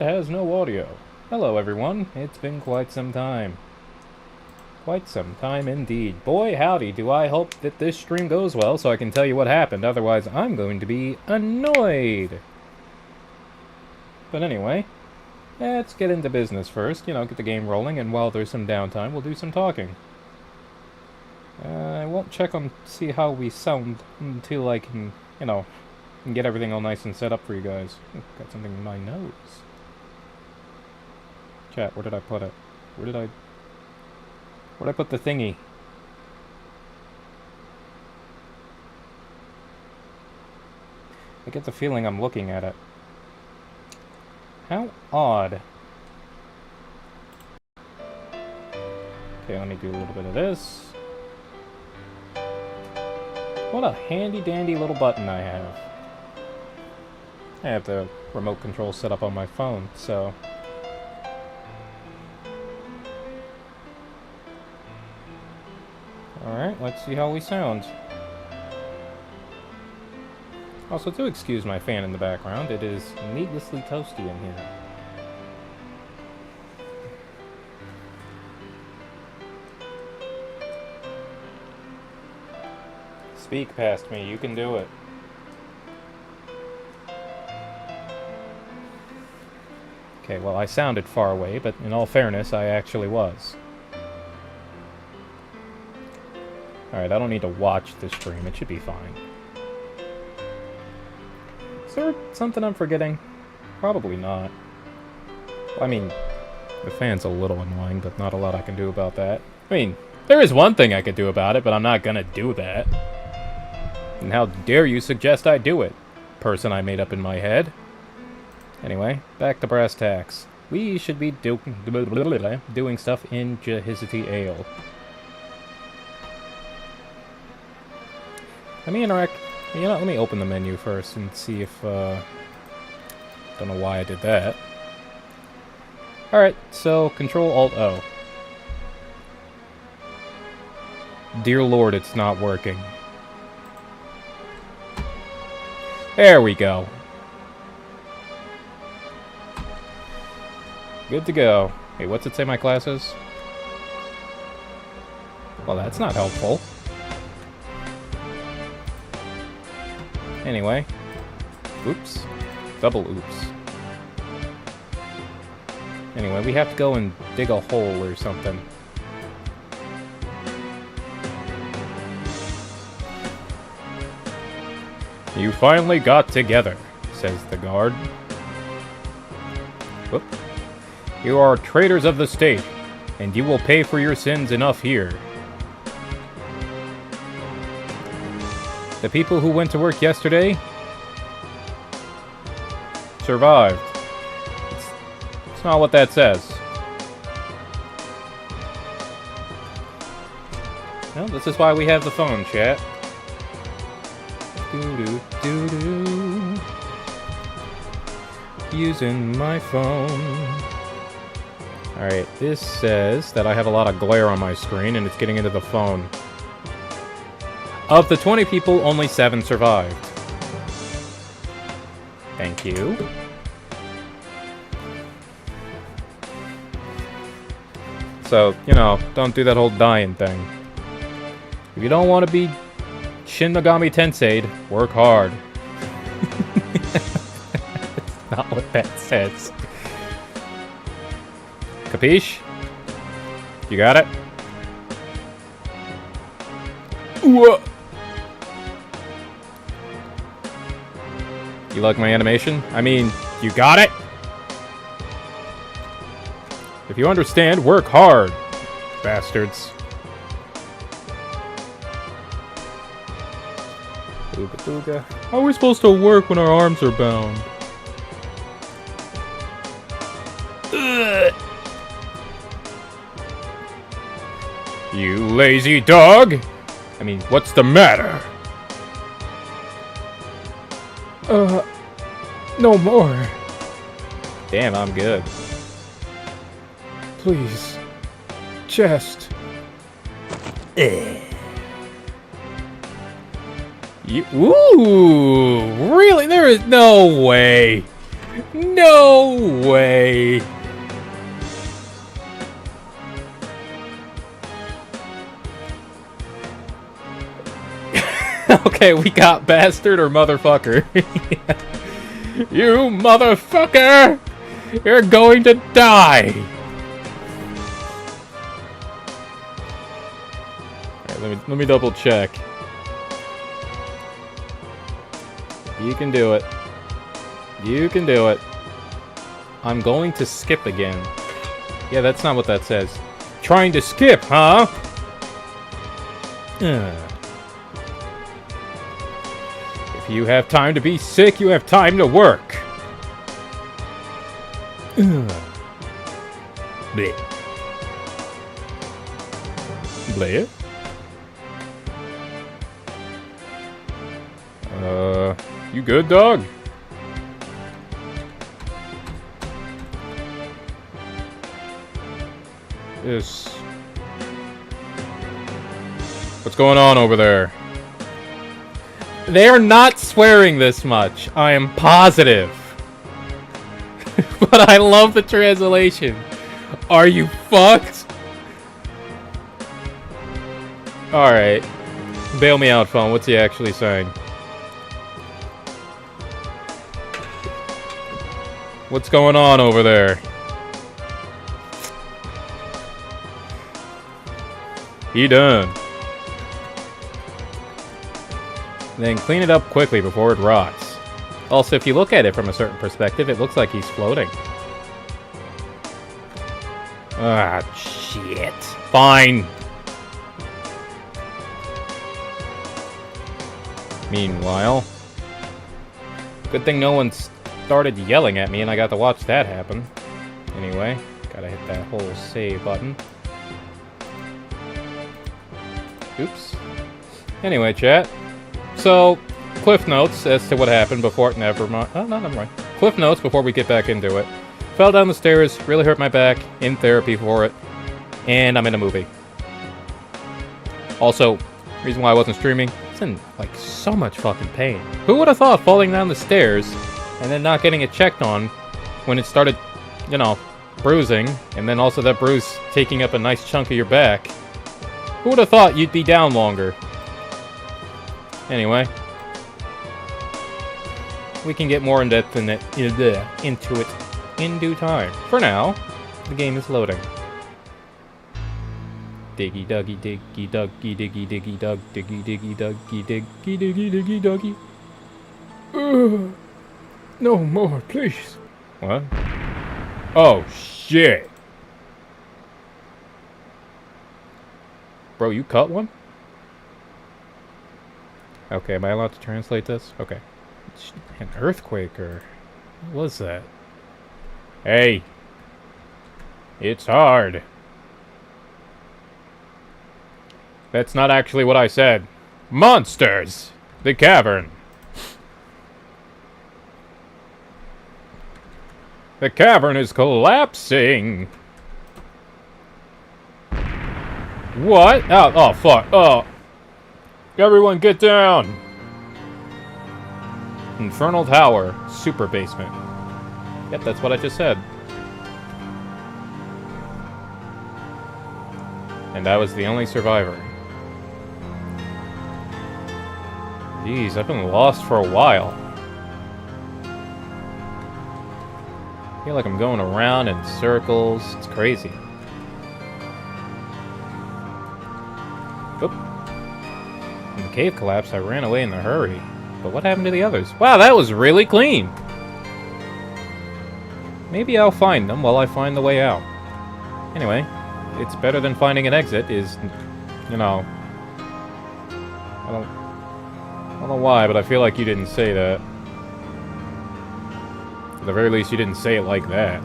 Has no audio. Hello everyone, it's been quite some time. Quite some time indeed. Boy howdy, do I hope that this stream goes well so I can tell you what happened, otherwise I'm going to be annoyed. But anyway, let's get into business first, get the game rolling, and while there's some downtime, we'll do some talking. I won't check on see how we sound until I can, get everything all nice and set up for you guys. Ooh, got something in my nose. Chat, where did I put it? Where'd I put the thingy? I get the feeling I'm looking at it. How odd. Okay, let me do a little bit of this. What a handy-dandy little button I have. I have the remote control set up on my phone, so... Alright, let's see how we sound. Also, do excuse my fan in the background, it is needlessly toasty in here. Speak past me, you can do it. Okay, well, I sounded far away, but in all fairness, I actually was. Alright, I don't need to watch the stream, it should be fine. Is there something I'm forgetting? Probably not. Well, I mean, the fan's a little annoying, but not a lot I can do about that. I mean, there is one thing I could do about it, but I'm not gonna do that. And how dare you suggest I do it, person I made up in my head. Anyway, back to brass tacks. We should be doing stuff in Jahizity Ale. Let me interact... let me open the menu first and see if, don't know why I did that. Alright, so Control-Alt-O. Dear Lord, it's not working. There we go. Good to go. Hey, what's it say my class is? Well, that's not helpful. Anyway. Oops. Double oops. Anyway, we have to go and dig a hole or something. You finally got together, says the guard. Whoop. You are traitors of the state, and you will pay for your sins enough here. The people who went to work yesterday survived. It's not what that says. Well, this is why we have the phone, chat. Doo-doo-doo-doo. Using my phone. Alright, this says that I have a lot of glare on my screen and it's getting into the phone. Of the 20 people, only 7 survived. Thank you. So, don't do that whole dying thing. If you don't want to be Shin Megami Tensei'd, work hard. That's not what that says. Capiche? You got it? Whoa! You like my animation? I mean, you got it? If you understand, work hard, bastards. Booga booga. How are we supposed to work when our arms are bound? Ugh. You lazy dog! I mean, what's the matter? No more. Damn, I'm good. Please. Chest. Ooh, really? There is no way. No way! Okay, we got bastard or motherfucker. You motherfucker! You're going to die! Alright, let me double check. You can do it. You can do it. I'm going to skip again. Yeah, that's not what that says. Trying to skip, huh? If you have time to be sick, you have time to work. Bleh. Bleh? You good, dog? Yes. What's going on over there? They are not swearing this much. I am positive. But I love the translation. Are you fucked? Alright. Bail me out, phone. What's he actually saying? What's going on over there? He done. Then clean it up quickly before it rots. Also, if you look at it from a certain perspective, it looks like he's floating. Ah, shit. Fine. Meanwhile, good thing no one started yelling at me and I got to watch that happen. Anyway, gotta hit that whole save button. Oops. Anyway, chat. So, cliff notes as to what happened before... Never mind. Oh, no, never mind. Cliff notes before we get back into it. Fell down the stairs, really hurt my back, in therapy for it, and I'm in a movie. Also, reason why I wasn't streaming, it's in, like, so much fucking pain. Who would have thought falling down the stairs and then not getting it checked on when it started, you know, bruising, and then also that bruise taking up a nice chunk of your back? Who would have thought you'd be down longer? Anyway, we can get more in depth into it in due time. For now, the game is loading. Diggy duggy diggy duggy diggy diggy dug diggy diggy duggy diggy diggy diggy duggy. No more, please. What? Oh shit. Bro, you cut one? Okay, am I allowed to translate this? Okay. An earthquake, or... what was that? Hey! It's hard. That's not actually what I said. Monsters! The cavern. The cavern is collapsing! What? Oh, fuck. Oh. Everyone get down! Infernal Tower. Super basement. Yep, that's what I just said. And I was the only survivor. Jeez, I've been lost for a while. I feel like I'm going around in circles. It's crazy. Oop. When the cave collapsed, I ran away in a hurry. But what happened to the others? Wow, that was really clean! Maybe I'll find them while I find the way out. Anyway, it's better than finding an exit is, you know... I don't know why, but I feel like you didn't say that. At the very least, you didn't say it like that.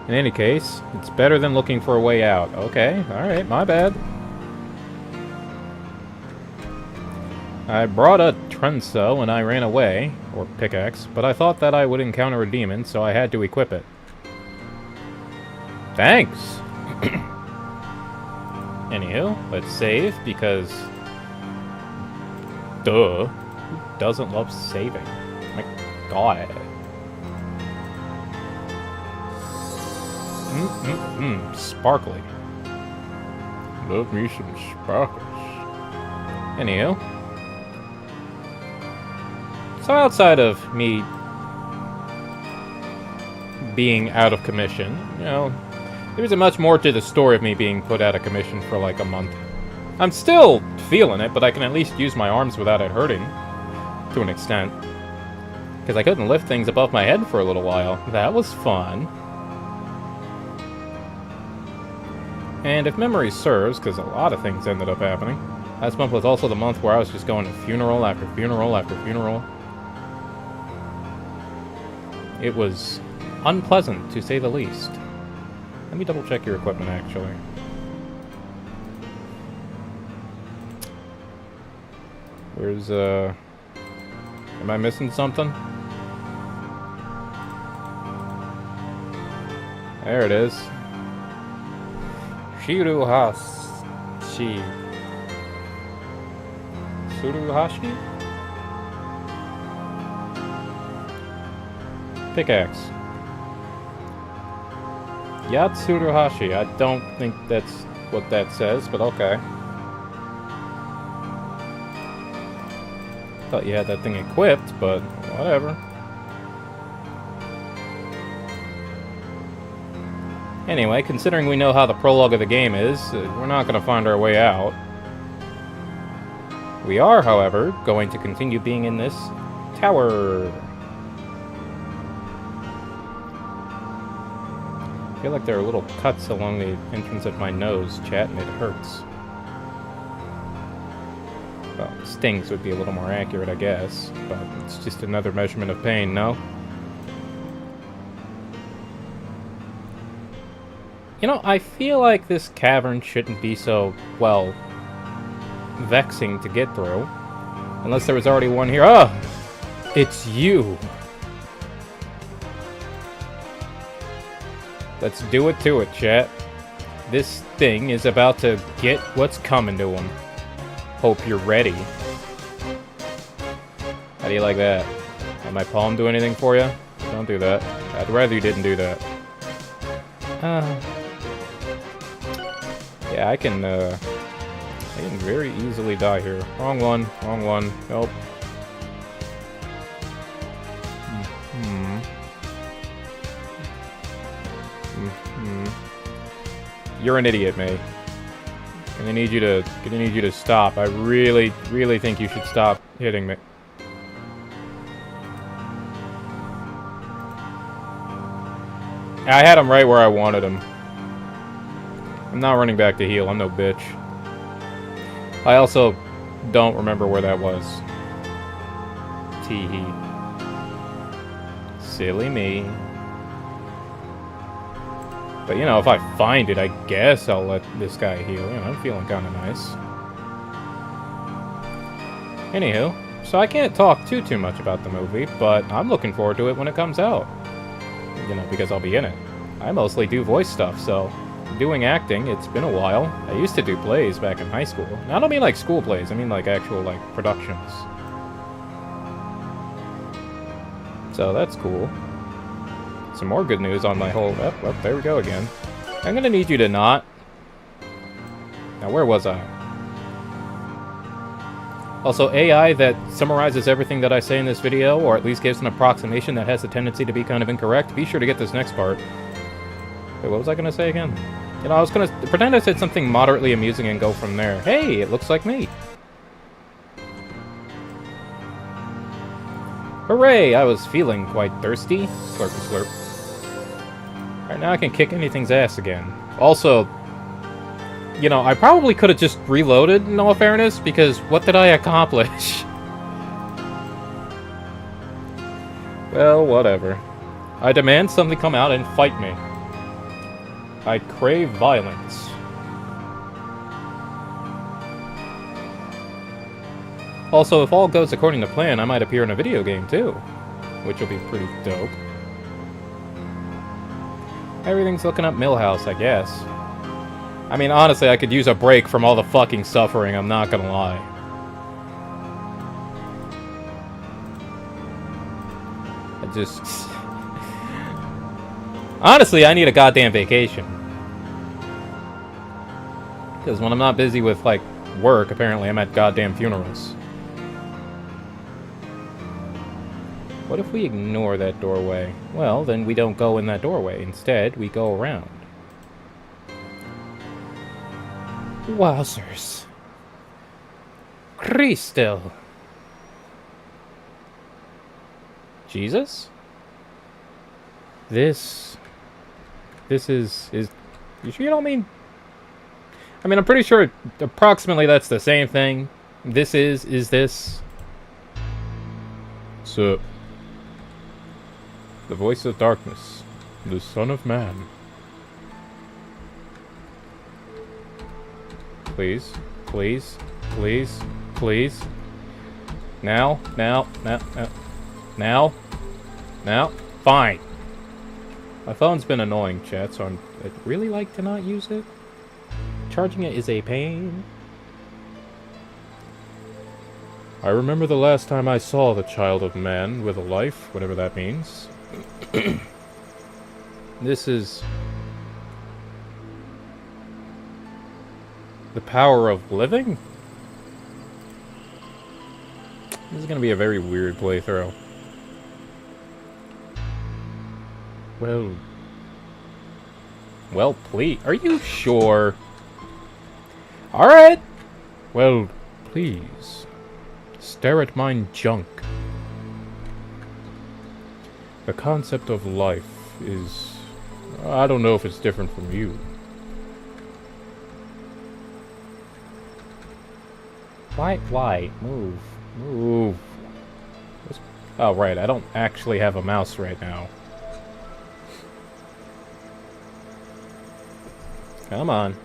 In any case, it's better than looking for a way out. Okay, alright, my bad. I brought a trenza when I ran away, or pickaxe, but I thought that I would encounter a demon, so I had to equip it. Thanks! Anywho, let's save, because... duh. doesn't love saving? My god. Sparkly. Love me some sparkles. Anywho. So outside of me being out of commission, you know, there isn't much more to the story of me being put out of commission for like a month. I'm still feeling it, but I can at least use my arms without it hurting. To an extent. Because I couldn't lift things above my head for a little while. That was fun. And if memory serves, because a lot of things ended up happening, last month was also the month where I was just going to funeral after funeral after funeral. It was unpleasant, to say the least. Let me double check your equipment, actually. Where's, am I missing something? There it is. Shiruhashi. Suruhashi? Pickaxe. Yatsuruhashi. I don't think that's what that says, but okay. Thought you had that thing equipped, but whatever. Anyway, considering we know how the prologue of the game is, we're not going to find our way out. We are, however, going to continue being in this tower. I feel like there are little cuts along the entrance of my nose, chat, and it hurts. Well, stings would be a little more accurate, I guess, but it's just another measurement of pain, no? You know, I feel like this cavern shouldn't be so, well, vexing to get through. Unless there was already one here. Oh! It's you! Let's do it to it, chat. This thing is about to get what's coming to him. Hope you're ready. How do you like that? Did my palm do anything for you? Don't do that. I'd rather you didn't do that. Yeah, I can very easily die here. Wrong one, wrong one. Nope. You're an idiot, May. Gonna need you to stop. I really, really think you should stop hitting me. I had him right where I wanted him. I'm not running back to heal. I'm no bitch. I also don't remember where that was. Tee-hee. Silly me. But, you know, if I find it, I guess I'll let this guy heal. You know, I'm feeling kind of nice. Anywho, so I can't talk too much about the movie, but I'm looking forward to it when it comes out. You know, because I'll be in it. I mostly do voice stuff, so doing acting, it's been a while. I used to do plays back in high school. Now, I don't mean like school plays, I mean like actual, like, productions. So that's cool. Some more good news on my whole... Oh, there we go again. I'm gonna need you to not... Now, where was I? Also, AI that summarizes everything that I say in this video, or at least gives an approximation that has a tendency to be kind of incorrect, be sure to get this next part. Wait, what was I gonna say again? You know, I was gonna pretend I said something moderately amusing and go from there. Hey, it looks like me! Hooray! I was feeling quite thirsty. Slurpy slurp. Right now I can kick anything's ass again. Also, you know, I probably could have just reloaded, in all fairness, because what did I accomplish? Well, whatever. I demand something come out and fight me. I crave violence. Also, if all goes according to plan, I might appear in a video game, too. Which will be pretty dope. Everything's looking up Millhouse, I guess. I mean, honestly, I could use a break from all the fucking suffering, I'm not gonna lie. just... Honestly, I need a goddamn vacation. Because when I'm not busy with, like, work, apparently I'm at goddamn funerals. What if we ignore that doorway? Well, then we don't go in that doorway. Instead, we go around. Wowzers. Christo. Jesus? This is... You sure you don't mean... I mean, I'm pretty sure approximately that's the same thing. This is this. So... The voice of darkness, the Son of Man. Please, please, please, please. Now. Fine. My phone's been annoying, chat, so I'd really like to not use it. Charging it is a pain. I remember the last time I saw the Child of Man with a life, whatever that means. This is the power of living? This is gonna be a very weird playthrough. Well, please. Are you sure? Alright. Well, please. Stare at mine junk. The concept of life is... I don't know if it's different from you. Why? Move. Oh, right, I don't actually have a mouse right now. Come on.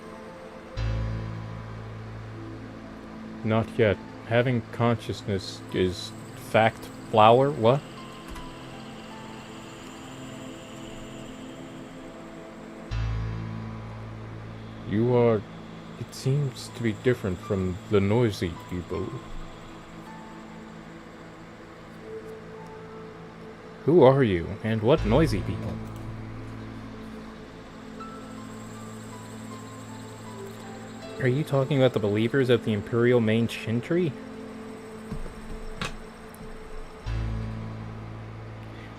Not yet. Having consciousness is fact flower? What? You are... It seems to be different from the noisy people. Who are you, and what noisy people? Are you talking about the believers of the Imperial Main Chintry?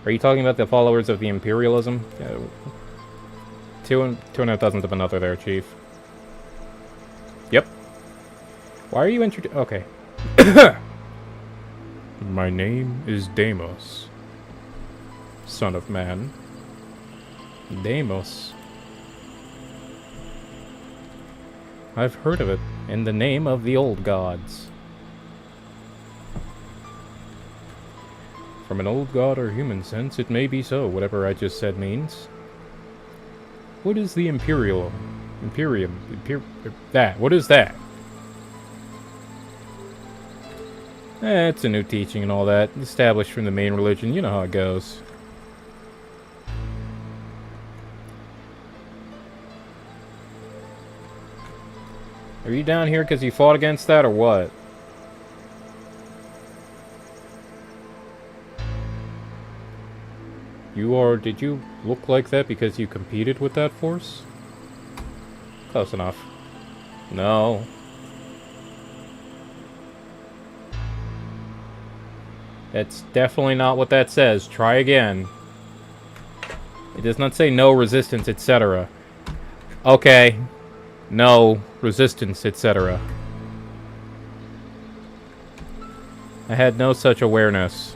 Are you talking about the followers of the Imperialism? 2,500 of another there, Chief. Yep. Why are you introduced? Okay. My name is Deimos, Son of Man. Deimos. I've heard of it, in the name of the old gods. From an old god or human sense, it may be so, whatever I just said means. What is the what is that? It's a new teaching and all that, established from the main religion, you know how it goes. Are you down here because you fought against that, or what? Did you look like that because you competed with that force? Close enough. No. That's definitely not what that says. Try again. It does not say no resistance, etc. Okay. No resistance, etc. I had no such awareness.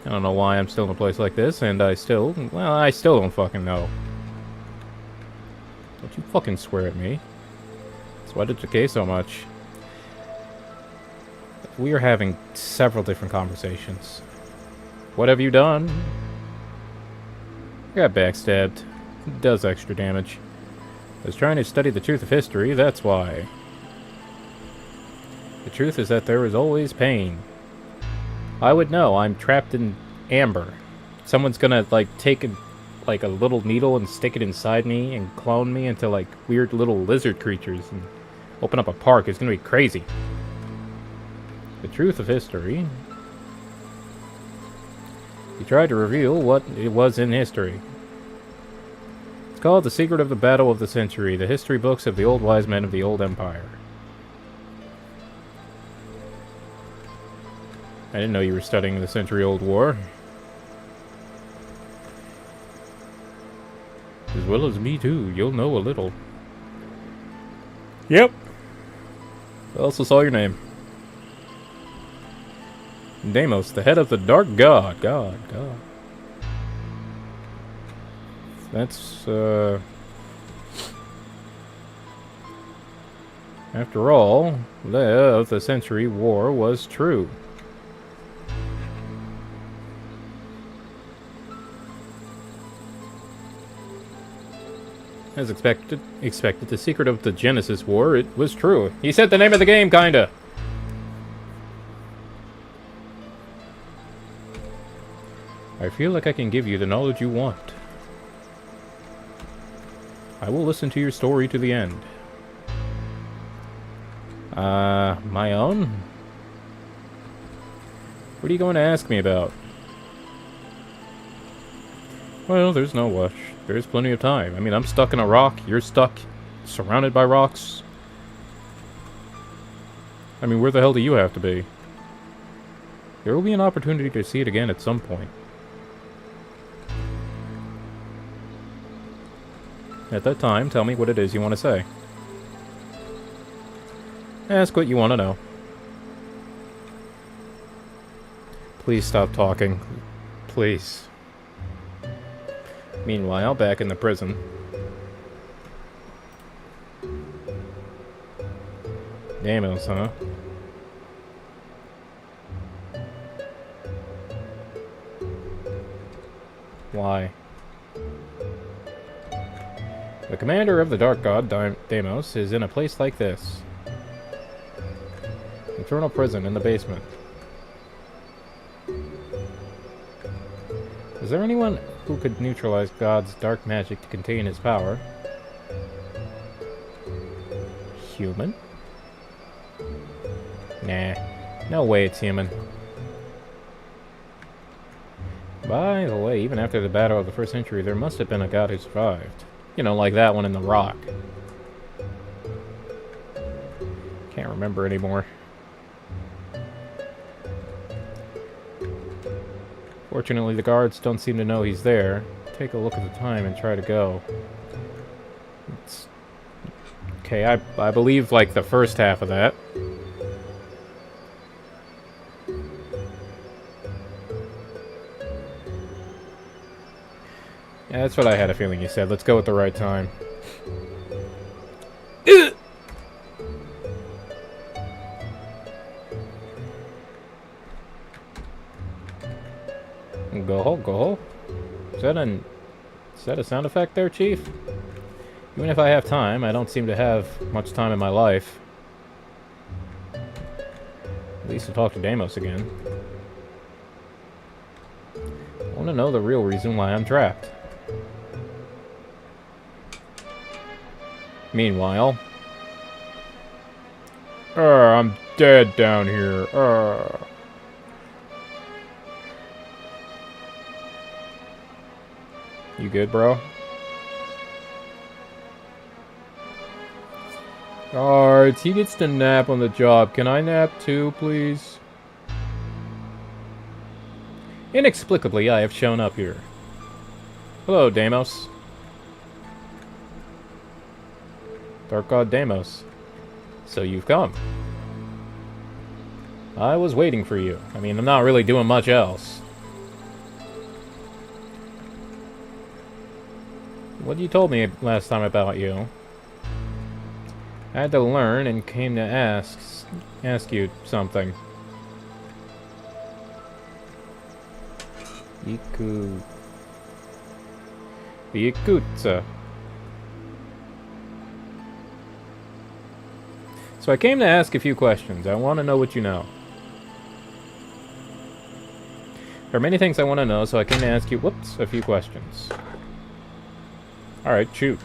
I don't know why I'm still in a place like this, and I still don't fucking know. Don't you fucking swear at me. That's why did you care so much? We are having several different conversations. What have you done? I got backstabbed. It does extra damage. I was trying to study the truth of history, that's why. The truth is that there is always pain. I would know. I'm trapped in amber. Someone's gonna, like, take a little needle and stick it inside me and clone me into, like, weird little lizard creatures and open up a park. It's gonna be crazy. The truth of history. He tried to reveal what it was in history. It's called The Secret of the Battle of the Century, the history books of the old wise men of the old empire. I didn't know you were studying the century-old war. As well as me, too. You'll know a little. Yep. I also saw your name. Deimos, the head of the Dark God. God. That's, After all, the Century War was true. As expected, the secret of the Genesis War, it was true. He said the name of the game, kinda. I feel like I can give you the knowledge you want. I will listen to your story to the end. My own? What are you going to ask me about? Well, there's no rush. There's plenty of time. I mean, I'm stuck in a rock. You're stuck surrounded by rocks. I mean, where the hell do you have to be? There will be an opportunity to see it again at some point. At that time, tell me what it is you want to say. Ask what you want to know. Please stop talking. Please. Meanwhile, back in the prison. Deimos, huh? Why? The commander of the Dark God, Deimos, is in a place like this. Infernal prison in the basement. Is there anyone who could neutralize God's dark magic to contain his power? Human? Nah. No way it's human. By the way, even after the battle of the first century, there must have been a god who survived. You know, like that one in the rock. Can't remember anymore. Fortunately, the guards don't seem to know he's there. Take a look at the time and try to go. It's... Okay, I believe, like, the first half of that. Yeah, that's what I had a feeling you said. Let's go at the right time. Go. Is that a sound effect there, Chief? Even if I have time, I don't seem to have much time in my life. At least to talk to Deimos again. I want to know the real reason why I'm trapped. Meanwhile... I'm dead down here. You good, bro? Alright, he gets to nap on the job. Can I nap too, please? Inexplicably, I have shown up here. Hello, Deimos. Dark God Deimos. So you've come. I was waiting for you. I mean, I'm not really doing much else. What you told me last time about you. I had to learn and came to ask you something. The Yakutsa. So I came to ask a few questions. I want to know what you know. There are many things I want to know, so I came to ask you, a few questions. Alright, shoot.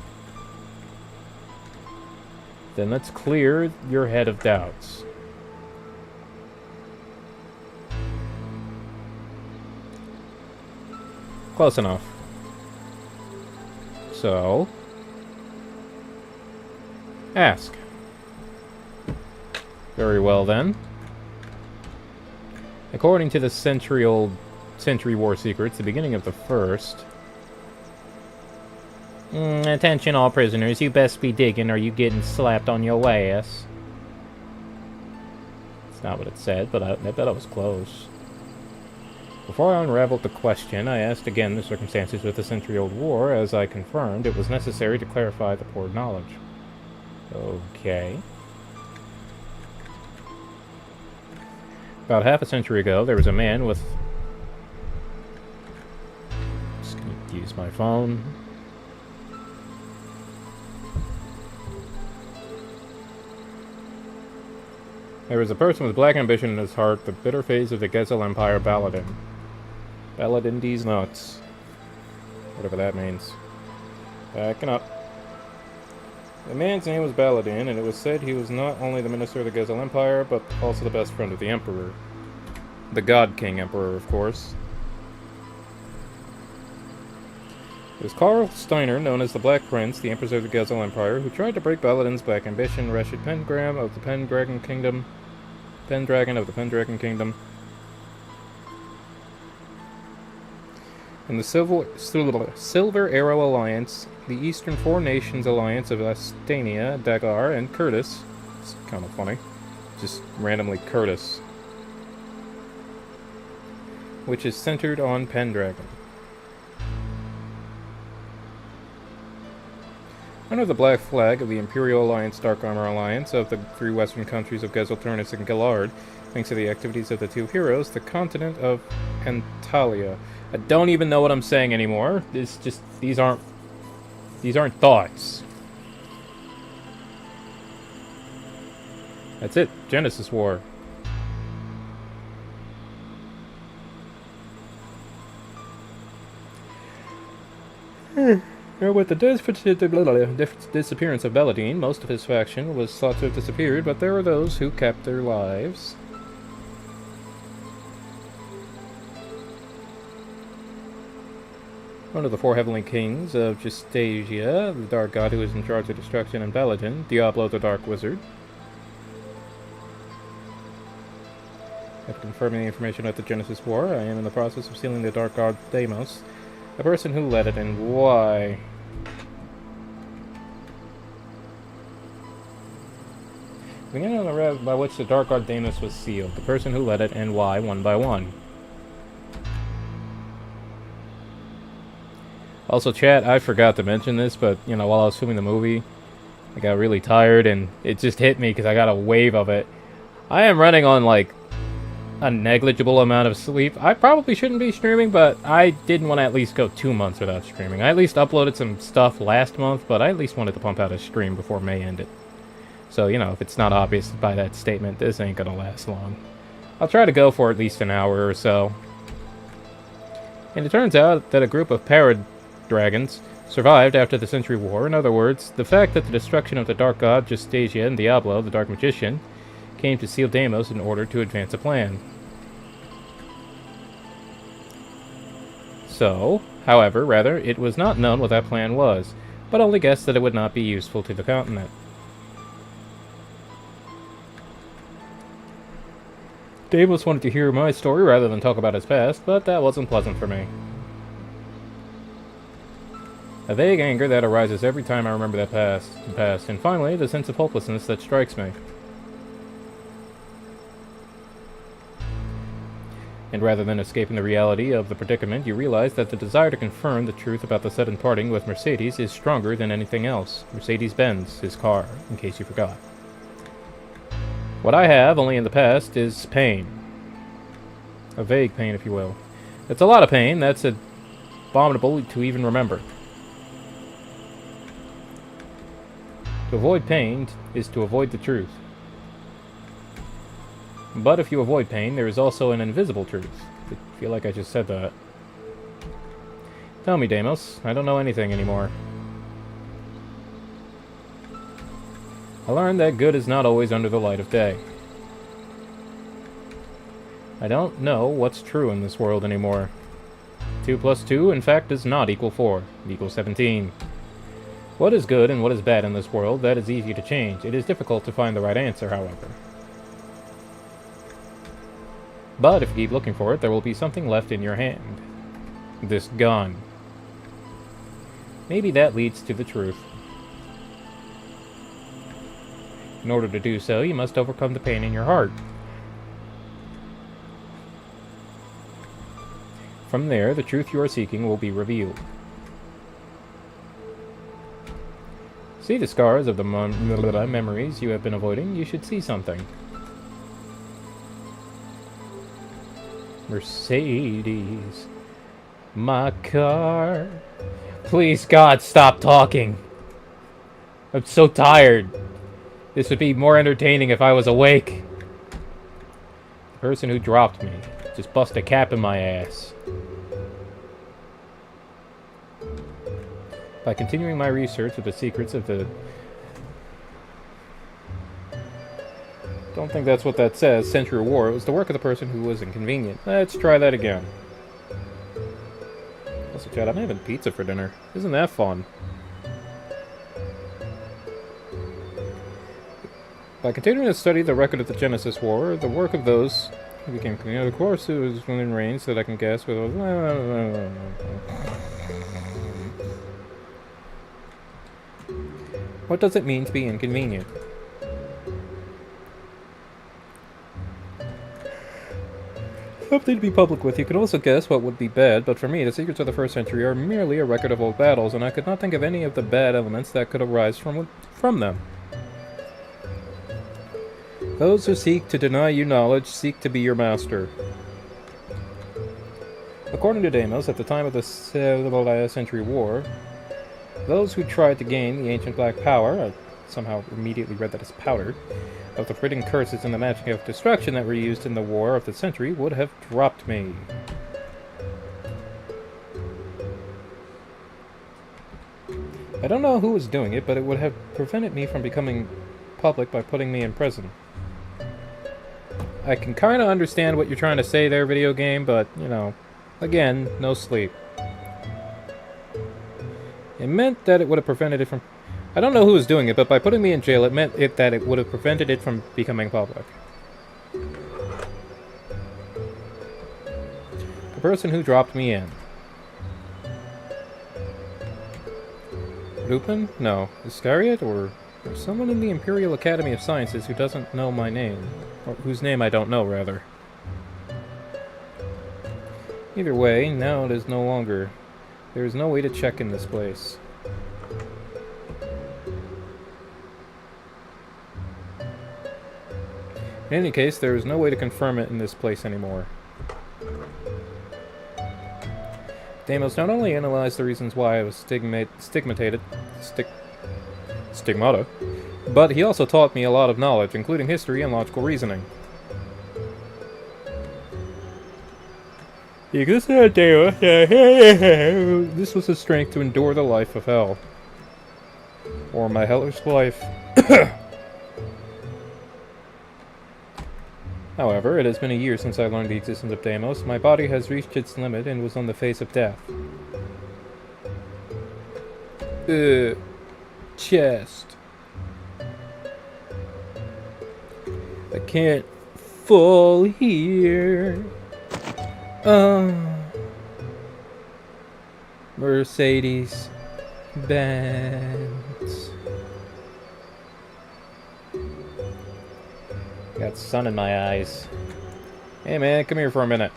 Then let's clear your head of doubts. Close enough. So... ask. Very well, then. According to the century-old Century War secrets, the beginning of the first... attention all prisoners, you best be digging or you getting slapped on your ass. It's not what it said, but I bet I was close. Before I unraveled the question, I asked again the circumstances with the century-old war. As I confirmed, it was necessary to clarify the poor knowledge. Okay. About half a century ago, there was a man with... Just gonna use my phone. There was a person with black ambition in his heart, the bitter phase of the Gezel Empire Baladin. Baladin these nuts. Whatever that means. Backing up. The man's name was Baladin, and it was said he was not only the minister of the Gezel Empire, but also the best friend of the Emperor. The God King Emperor, of course. It was Karl Steiner, known as the Black Prince, the Emperor of the Gezel Empire, who tried to break Baladin's black ambition. Rashid Pendragon of the Pendragon Kingdom. And the Silver Arrow Alliance, the Eastern Four Nations Alliance of Astania, Dagar, and Curtis. It's kind of funny. Just randomly Curtis. Which is centered on Pendragon. Under the black flag of the Imperial Alliance, Dark Armor Alliance of the three western countries of Gezel, Turnus, and Gillard, thanks to the activities of the two heroes, the continent of Antalya. I don't even know what I'm saying anymore. It's just these aren't thoughts. That's it. Genesis War. With the disappearance of Baladin, most of his faction was thought to have disappeared, but there were those who kept their lives. One of the four heavenly kings of Justasia, the dark god who is in charge of destruction, and Baladin, Diablo the Dark Wizard. After confirming the information about the Genesis War, I am in the process of sealing the dark god Deimos, the person who led it, and why. Beginning on the route by which the dark god Deimos was sealed, the person who led it, and why, one by one. Also, chat, I forgot to mention this, but, you know, while I was filming the movie, I got really tired, and it just hit me because I got a wave of it. I am running on, like, a negligible amount of sleep. I probably shouldn't be streaming, but I didn't want to at least go 2 months without streaming. I at least uploaded some stuff last month, but I at least wanted to pump out a stream before May ended. So, you know, if it's not obvious by that statement, this ain't gonna last long. I'll try to go for at least an hour or so. And it turns out that a group of Paradragons survived after the Century War. In other words, the fact that the destruction of the Dark God, Justasia, and Diablo, the Dark Magician, came to seal Deimos in order to advance a plan. So, however, rather, it was not known what that plan was, but only guessed that it would not be useful to the continent. Deimos wanted to hear my story rather than talk about his past, but that wasn't pleasant for me. A vague anger that arises every time I remember that past, and finally, the sense of hopelessness that strikes me. And rather than escaping the reality of the predicament, you realize that the desire to confirm the truth about the sudden parting with Mercedes is stronger than anything else. Mercedes-Benz, his car, in case you forgot. What I have, only in the past, is pain. A vague pain, if you will. It's a lot of pain that's abominable to even remember. To avoid pain is to avoid the truth. But if you avoid pain, there is also an invisible truth. I feel like I just said that. Tell me, Deimos. I don't know anything anymore. I learned that good is not always under the light of day. I don't know what's true in this world anymore. 2 plus 2, in fact, does not equal 4. It equals 17. What is good and what is bad in this world, that is easy to change. It is difficult to find the right answer, however. But if you keep looking for it, there will be something left in your hand. This gun. Maybe that leads to the truth. In order to do so, you must overcome the pain in your heart. From there, the truth you are seeking will be revealed. See the scars of the memories you have been avoiding. You should see something. Mercedes. My car. Please, God, stop talking. I'm so tired. This would be more entertaining if I was awake. The person who dropped me just bust a cap in my ass. By continuing my research of the secrets of the... Don't think that's what that says. Century War. It was the work of the person who was inconvenient. Let's try that again. Also, Chad, I'm having pizza for dinner. Isn't that fun? By continuing to study the record of the Genesis War, the work of those who became clean. Of course, it was within range that I can guess with... What does it mean to be inconvenient? Something to be public with. You could also guess what would be bad, but for me, the secrets of the first century are merely a record of old battles, and I could not think of any of the bad elements that could arise from them. Those who seek to deny you knowledge seek to be your master. According to Deimos, at the time of the Century War, those who tried to gain the ancient black power, I somehow immediately read that as powder, of the forbidden curses and the magic of destruction that were used in the war of the century would have dropped me. I don't know who was doing it, but it would have prevented me from becoming public by putting me in prison. I can kind of understand what you're trying to say there, video game, but, you know, again, no sleep. It meant that it would have prevented it from... I don't know who was doing it, but by putting me in jail, it meant that it would have prevented it from becoming public. The person who dropped me in. Lupin? No. Iscariot? Or someone in the Imperial Academy of Sciences who doesn't know my name. Or whose name I don't know, rather. Either way, now it is no longer... There is no way to check in this place. In any case, there is no way to confirm it in this place anymore. Deimos not only analyzed the reasons why I was stigmata, but he also taught me a lot of knowledge, including history and logical reasoning. This was his strength to endure the life of hell. Or my hellish life. However, it has been a year since I learned the existence of Deimos. My body has reached its limit and was on the face of death. Chest. I can't fall here. Mercedes Benz. Got sun in my eyes. Hey man, come here for a minute.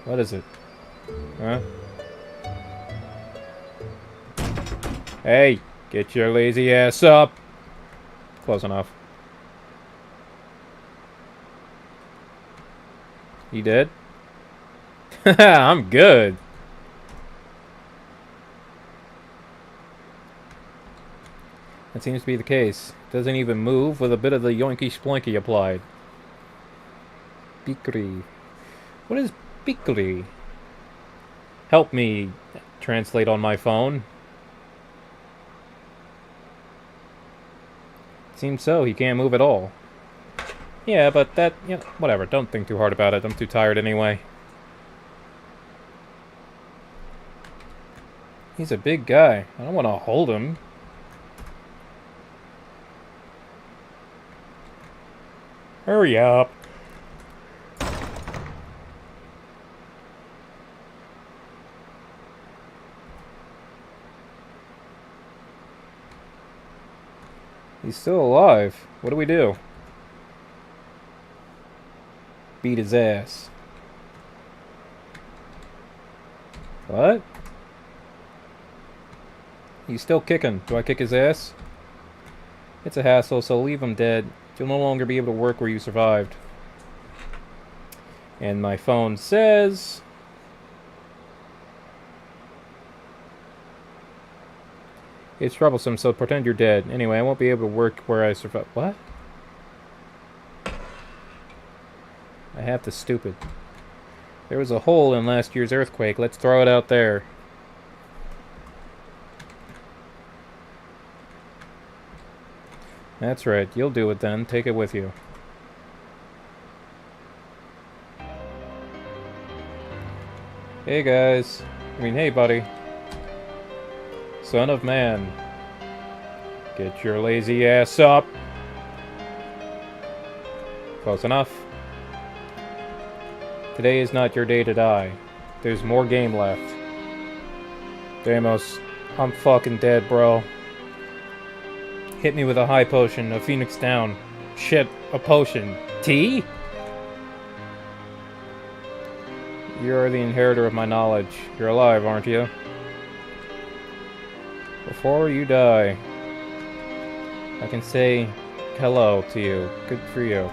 What is it? Huh? Hey, get your lazy ass up. Close enough. You dead? I'm good. That seems to be the case. Doesn't even move with a bit of the yoinky sploinky applied. Bikri. What is Bikri? Help me translate on my phone. Seems so. He can't move at all. Yeah, but that, you know, whatever. Don't think too hard about it. I'm too tired anyway. He's a big guy. I don't want to hold him. Hurry up. He's still alive. What do we do? Beat his ass. What? He's still kicking. Do I kick his ass? It's a hassle, so leave him dead. You'll no longer be able to work where you survived. And my phone says... It's troublesome, so pretend you're dead. Anyway, I won't be able to work where I survived. What? I have to stupid. There was a hole in last year's earthquake. Let's throw it out there. That's right. You'll do it then. Take it with you. Hey, guys. Hey, buddy. Son of man. Get your lazy ass up. Close enough. Today is not your day to die. There's more game left. Deimos, I'm fucking dead, bro. Hit me with a high potion, a phoenix down. Shit, a potion. Tea? You're the inheritor of my knowledge. You're alive, aren't you? Before you die, I can say hello to you. Good for you.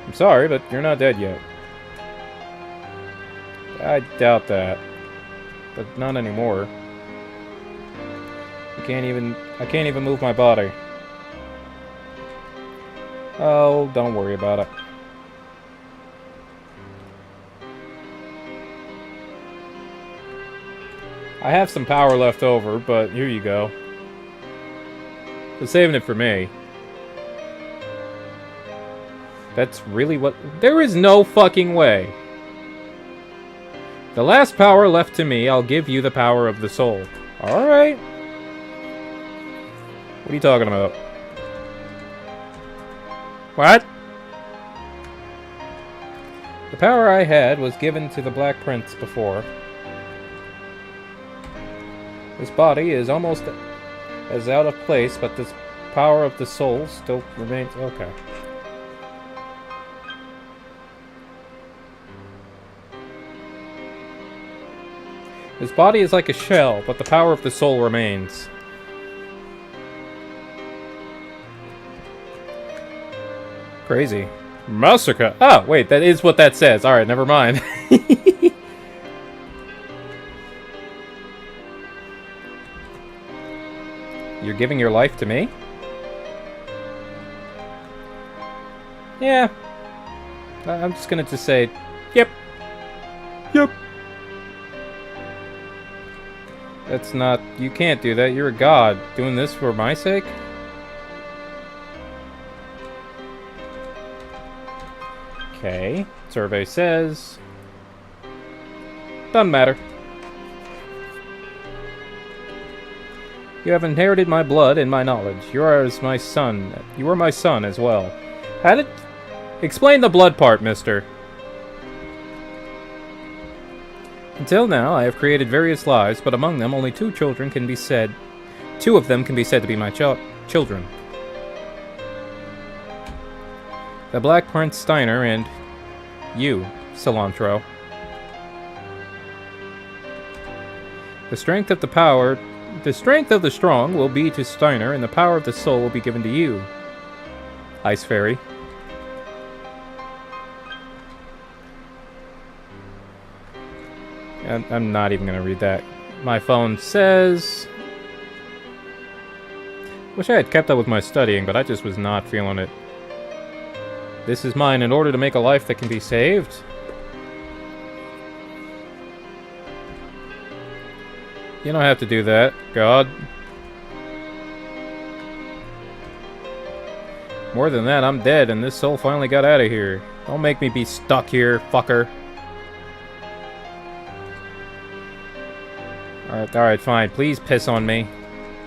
I'm sorry, but you're not dead yet. I doubt that. But not anymore. I can't even move my body. Oh, don't worry about it. I have some power left over, but here you go. But saving it for me. That's really what... There is no fucking way. The last power left to me, I'll give you the power of the soul. Alright. What are you talking about? What? The power I had was given to the Black Prince before. This body is almost as out of place, but this power of the soul still remains... Okay. This body is like a shell, but the power of the soul remains. Crazy. Massacre! Oh, wait, that is what that says. Alright, never mind. You're giving your life to me? Yeah. I'm just gonna say, yep. Yep. That's not... You can't do that. You're a god. Doing this for my sake? Okay. Survey says... Doesn't matter. You have inherited my blood and my knowledge. You are as my son. You are my son as well. How did... Explain the blood part, mister. Until now, I have created various lives, but among them, only two of them can be said to be my children. The Black Prince Steiner and you, Cilantro. The strength of the strong will be to Steiner, and the power of the soul will be given to you, Ice Fairy. I'm not even going to read that. My phone says... Wish I had kept up with my studying, but I just was not feeling it. This is mine in order to make a life that can be saved. You don't have to do that, God. More than that, I'm dead, and this soul finally got out of here. Don't make me be stuck here, fucker. Alright, fine. Please piss on me.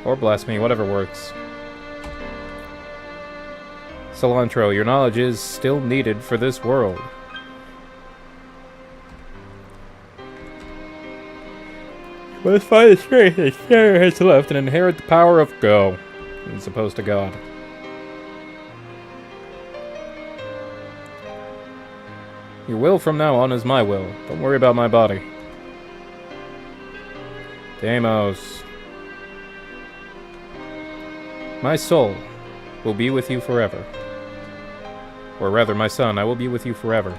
Or bless me, whatever works. Cilantro, your knowledge is still needed for this world. Let's find the strength that Sarah has left and inherit the power of Go, as opposed to God. Your will from now on is my will. Don't worry about my body. Deimos. My soul will be with you forever. Or rather, my son, I will be with you forever.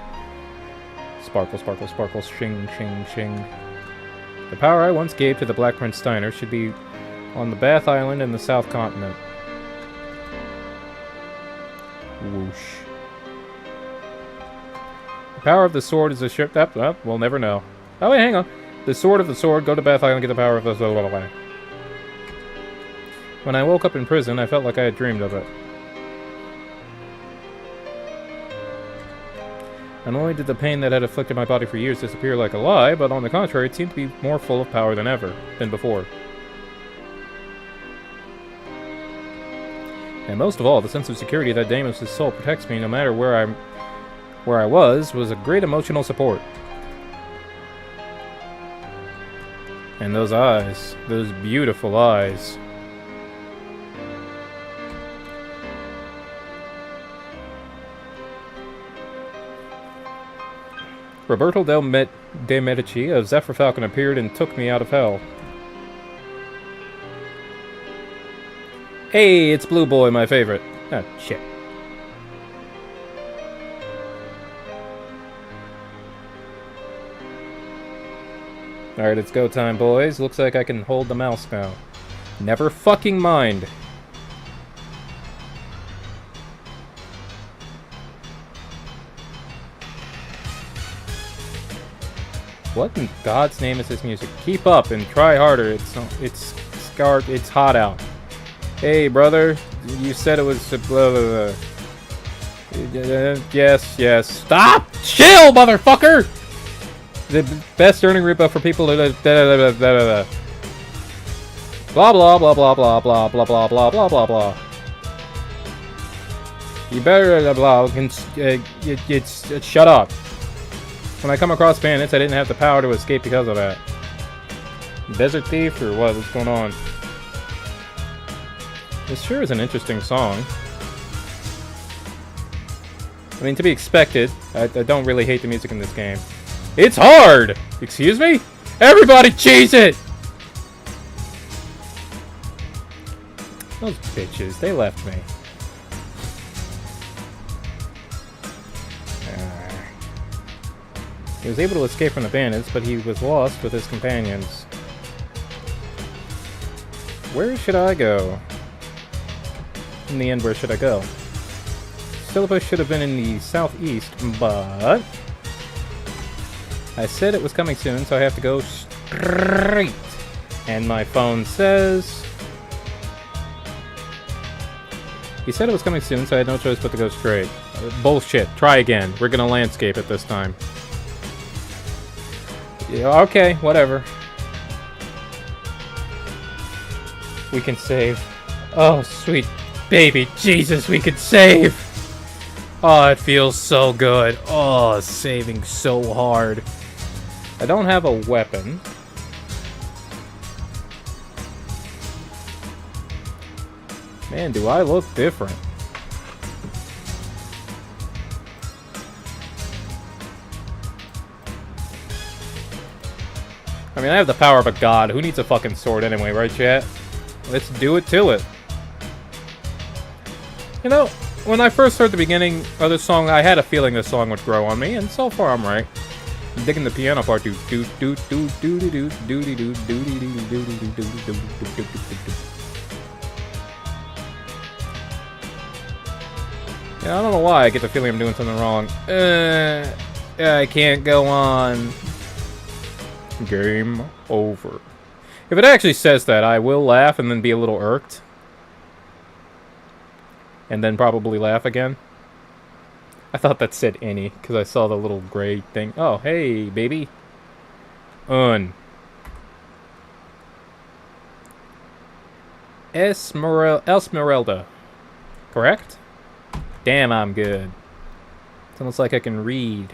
Sparkle, sparkle, sparkle, shing, shing, shing. The power I once gave to the Black Prince Steiner should be on the Bath Island in the South Continent. Whoosh. The power of the sword is a ship that... we'll never know. Oh, wait, hang on. The sword of the sword, go to Bath Island, get the power of the... When I woke up in prison, I felt like I had dreamed of it. Not only did the pain that had afflicted my body for years disappear like a lie, but on the contrary, it seemed to be more full of power than before. And most of all, the sense of security that Deimos' soul protects me no matter where I was a great emotional support. And those eyes, those beautiful eyes. Roberto de Medici of Zephyr Falcon appeared and took me out of hell. Hey, it's Blue Boy, my favorite. Ah, shit. Alright, it's go time, boys. Looks like I can hold the mouse now. Never fucking mind. What in God's name is this music? Keep up and try harder. It's hot out. Hey, brother, you said it was blah, blah, blah. Yes. Stop! Chill, motherfucker! The best earning ripoff for people. Blah blah blah blah blah blah blah blah blah blah blah blah. You better blah. Shut up. When I come across bandits, I didn't have the power to escape because of that. Desert Thief or what? What's going on? This sure is an interesting song. I mean, to be expected. I don't really hate the music in this game. It's hard! Excuse me? Everybody cheese it! Those bitches, they left me. He was able to escape from the bandits, but he was lost with his companions. Where should I go? In the end, where should I go? Philippa should have been in the southeast, but... I said it was coming soon, so I have to go straight. And my phone says... He said it was coming soon, so I had no choice but to go straight. Bullshit. Try again. We're gonna landscape it this time. Yeah, okay, whatever. We can save. Oh, sweet baby Jesus, we can save! Oh, it feels so good. Oh, saving so hard. I don't have a weapon. Man, do I look different. I mean, I have the power of a god. Who needs a fucking sword anyway, right, chat? Let's do it to it. You know, when I first heard the beginning of this song, I had a feeling this song would grow on me, and so far I'm right. I'm digging the piano part. Yeah, I don't know why I get the feeling I'm doing something wrong. I can't go on. Game over. If it actually says that, I will laugh and then be a little irked. and then probably laugh again. I thought that said any, because I saw the little gray thing. Oh, hey, baby. Esmeralda. Correct? Damn, I'm good. It's almost like I can read.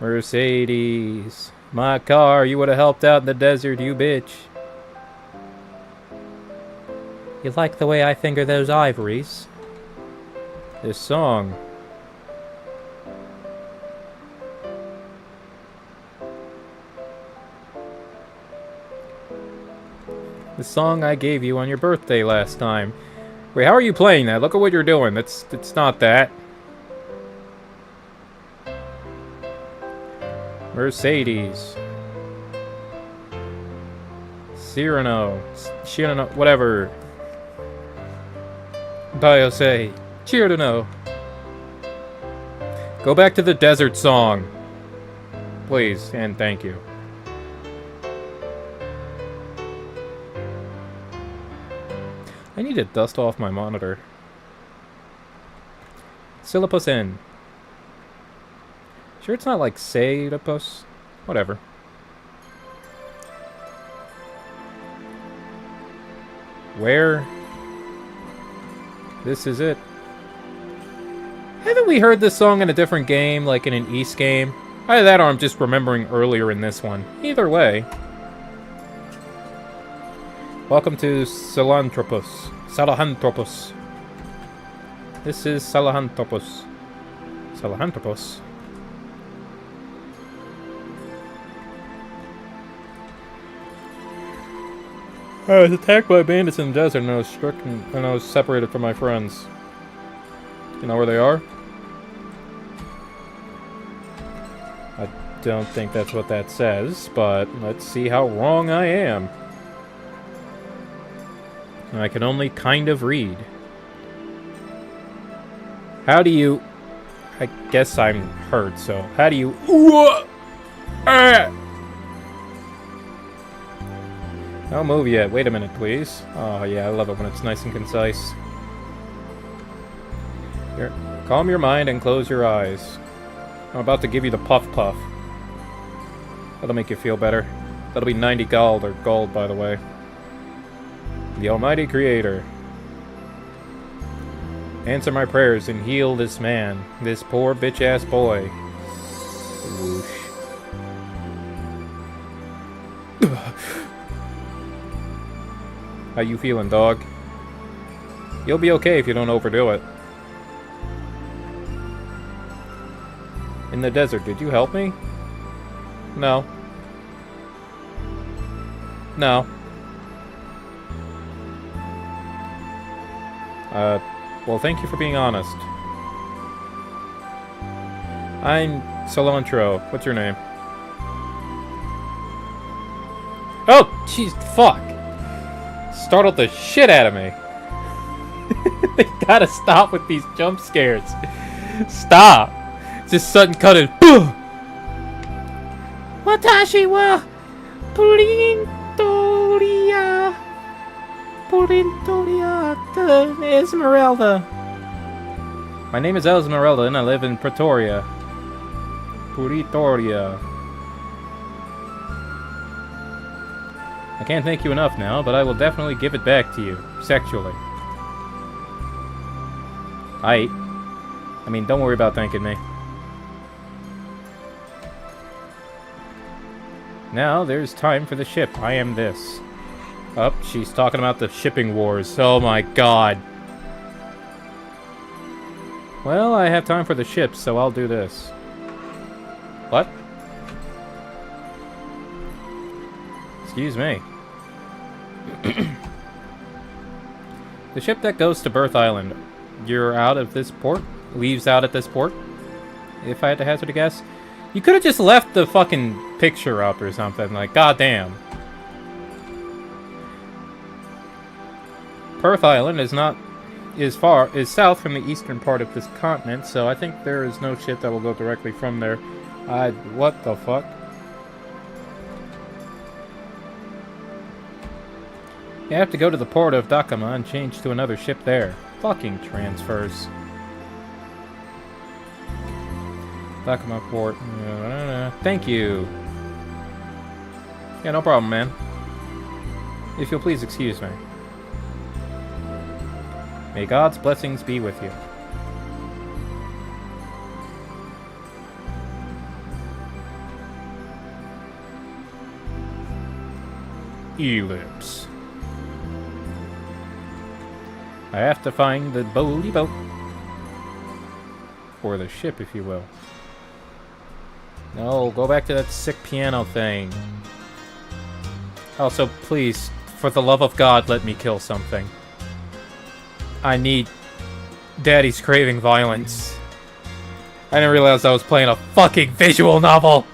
Mercedes. My car, you would have helped out in the desert, you bitch. You like the way I finger those ivories? This song. The song I gave you on your birthday last time. Wait, how are you playing that? Look at what you're doing. It's not that. Mercedes. Cyrano. Whatever. Biose. Cyrano. Go back to the desert song. Please, and thank you. I need to dust off my monitor. Syllabus N. Sure it's not like Saidapus? Whatever. Where? This is it. Haven't we heard this song in a different game, like in an East game? Either that or I'm just remembering earlier in this one. Either way. Welcome to Salanthropus. Salanthropus. This is Salanthropus. Salanthropus. I was attacked by bandits in the desert and I was separated from my friends. You know where they are? I don't think that's what that says, but let's see how wrong I am. I can only kind of read. How do you... I guess I'm hurt, so how do you... Don't move yet. Wait a minute, please. Oh, yeah, I love it when it's nice and concise. Here, calm your mind and close your eyes. I'm about to give you the puff puff. That'll make you feel better. That'll be 90 gold, or gold, by the way. The Almighty Creator. Answer my prayers and heal this man, this poor bitch-ass boy. Whoosh. How you feeling, dog? You'll be okay if you don't overdo it. In the desert, did you help me? No. No. Well, thank you for being honest. I'm Cilantro. What's your name? Oh, jeez, fuck! Startled the shit out of me. They gotta stop with these jump scares. Stop! Just sudden cut it. Watashi wa Purintoria Esmeralda. My name is Esmeralda and I live in Pretoria. Pretoria. I can't thank you enough now, but I will definitely give it back to you, sexually. I mean, don't worry about thanking me. Now, there's time for the ship. I am this. Oh, she's talking about the shipping wars. Oh my god. Well, I have time for the ship, so I'll do this. What? Excuse me. The ship that goes to Birth Island. You're out of this port? Leaves out at this port? If I had to hazard a guess? You could have just left the fucking picture up or something. Like, goddamn. Perth Island is south from the eastern part of this continent, so I think there is no ship that will go directly from there. What the fuck? You have to go to the port of Dakama and change to another ship there. Fucking transfers. Back of my port. Thank you. Yeah, no problem, man. If you'll please excuse me. May God's blessings be with you. Ellipse. I have to find the bully boat. Or the ship, if you will. No, go back to that sick piano thing. Also, please, for the love of God, let me kill something. I need... Daddy's craving violence. I didn't realize I was playing a fucking visual novel!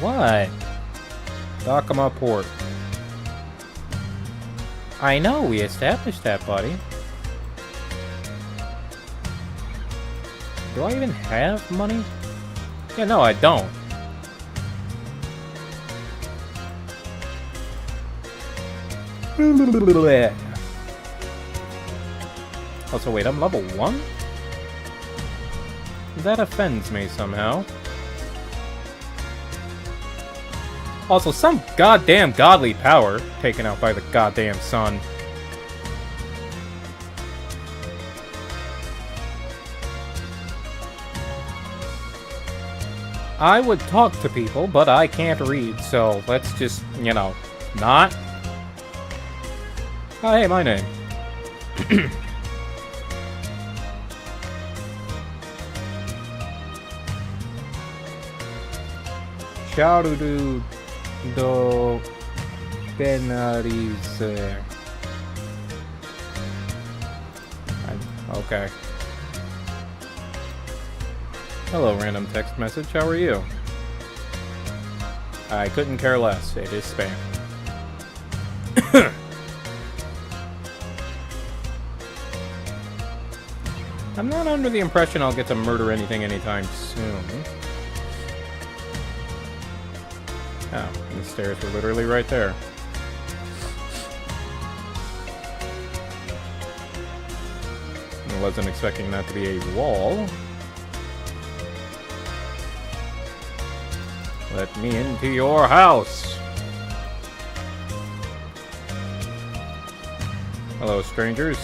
What? Dakama Port. I know, we established that, buddy. Do I even have money? Yeah, no, I don't. Also, wait, I'm level 1? That offends me somehow. Also, some goddamn godly power taken out by the goddamn sun. I would talk to people, but I can't read, so let's just, you know, not. Oh, hey, my name. Sharudu do Benarize. Okay. Hello, random text message. How are you? I couldn't care less. It is spam. I'm not under the impression I'll get to murder anything anytime soon. Oh, and the stairs were literally right there. I wasn't expecting that to be a wall. Let me into your house! Hello, strangers.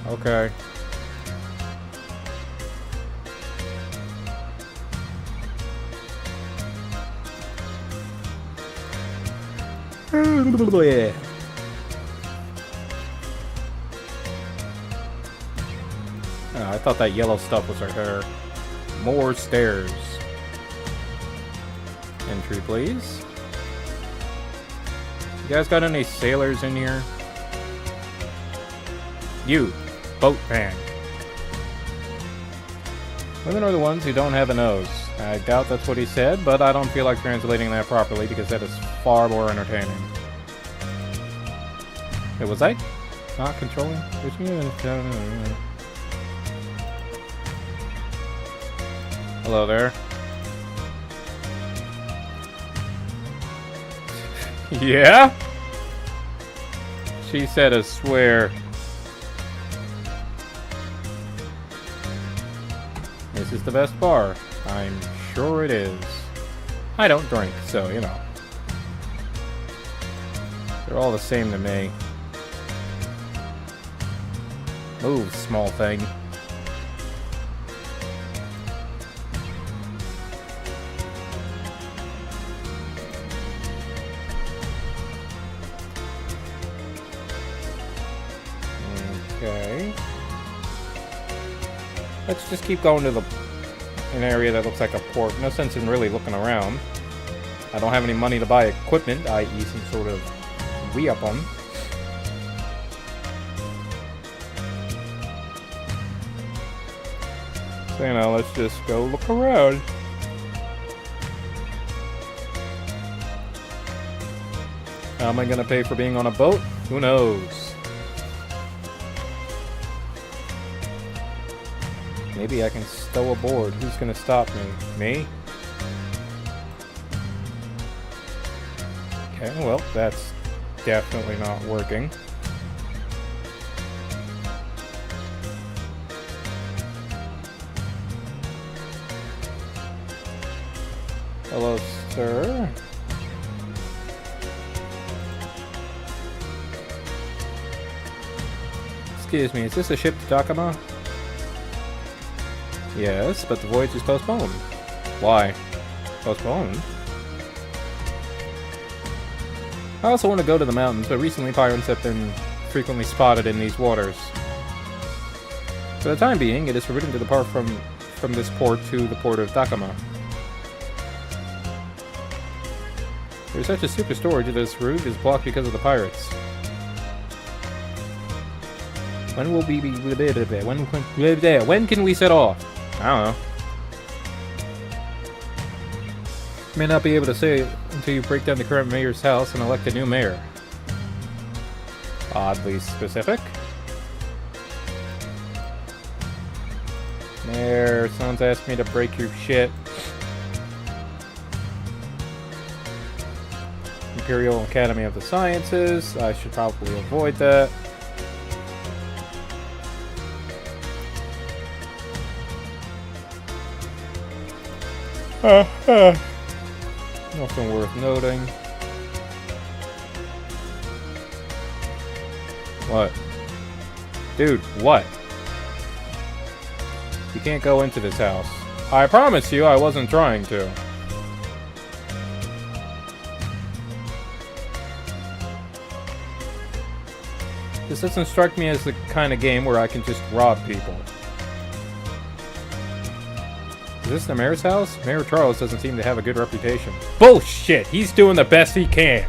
Okay. I thought that yellow stuff was her hair. More stairs. Entry, please. You guys got any sailors in here? You, boat man. Women are the ones who don't have a nose. I doubt that's what he said, but I don't feel like translating that properly because that is far more entertaining. Wait, was I not controlling? Hello there. Yeah? She said a swear. This is the best bar. I'm sure it is. I don't drink, so, you know. They're all the same to me. Move, small thing. Okay. Let's just keep going to an area that looks like a port. No sense in really looking around. I don't have any money to buy equipment, i.e. some sort of weapon. So, you know, let's just go look around. How am I gonna pay for being on a boat? Who knows? Maybe I can stow aboard. Who's gonna stop me? Me? Okay, well, that's definitely not working. Hello, sir. Excuse me, is this a ship to Takama? Yes, but the voyage is postponed. Why? Postponed? I also want to go to the mountains, but recently pirates have been frequently spotted in these waters. For the time being, it is forbidden to depart from this port to the port of Takama. There's such a super storage that this route is blocked because of the pirates. When will we be... When can we set off? I don't know. May not be able to say until you break down the current mayor's house and elect a new mayor. Oddly specific. Mayor, someone's asked me to break your shit. Imperial Academy of the Sciences. I should probably avoid that. Nothing worth noting. What? Dude, what? You can't go into this house. I promise you I wasn't trying to. This doesn't strike me as the kind of game where I can just rob people. Is this the mayor's house? Mayor Charles doesn't seem to have a good reputation. Bullshit! He's doing the best he can!